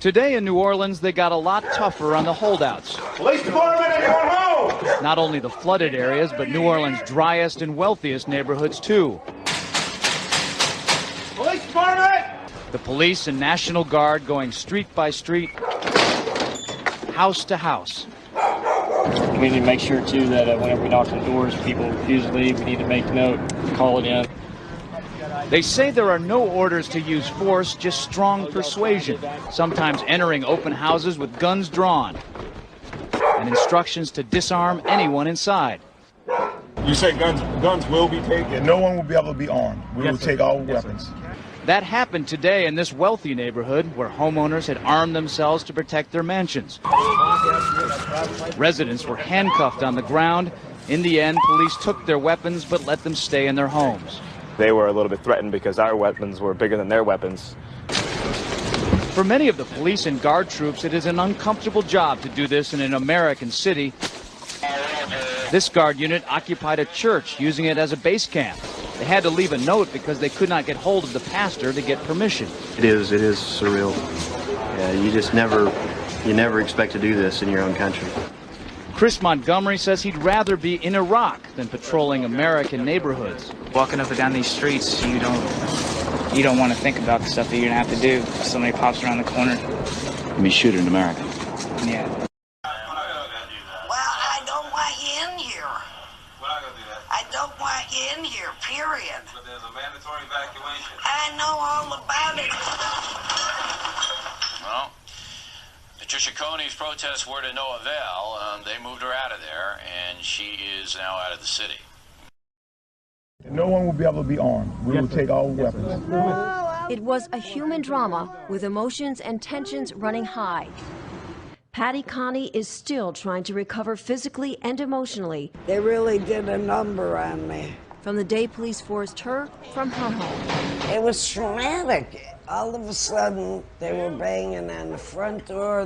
Today in New Orleans, they got a lot tougher on the holdouts. Police department, everyone home! Not only the flooded areas, but New Orleans' driest and wealthiest neighborhoods, too. Police department! The police and National Guard going street by street, house to house. We need to make sure, too, that whenever we knock on doors, people refuse to leave. We need to make note, call it in. They say there are no orders to use force, just strong persuasion, sometimes entering open houses with guns drawn, and instructions to disarm anyone inside. You say guns will be taken? No one will be able to be armed. We will take all weapons. That happened today in this wealthy neighborhood where homeowners had armed themselves to protect their mansions. Residents were handcuffed on the ground. In the end, police took their weapons but let them stay in their homes. They were a little bit threatened because our weapons were bigger than their weapons. For many of the police and guard troops, it is an uncomfortable job to do this in an American city. This guard unit occupied a church, using it as a base camp. They had to leave a note because they could not get hold of the pastor to get permission. It is surreal. Yeah, you never expect to do this in your own country. Chris Montgomery says he'd rather be in Iraq than patrolling American neighborhoods. Walking up and down these streets, you don't want to think about the stuff that you're going to have to do if somebody pops around the corner. Be shooting in America. Yeah. Well, I don't want you in here. We're not going to do that. I don't want you in here, period. But there's a mandatory evacuation. I know all about it. Well, Patricia Coney's protests were to no avail. They moved her out of there, and she is now out of the city. No one will be able to be armed. We will take all weapons. It was a human drama with emotions and tensions running high. Patty Coney is still trying to recover physically and emotionally. They really did a number on me. From the day police forced her from her home. It was traumatic. All of a sudden, they were banging on the front door.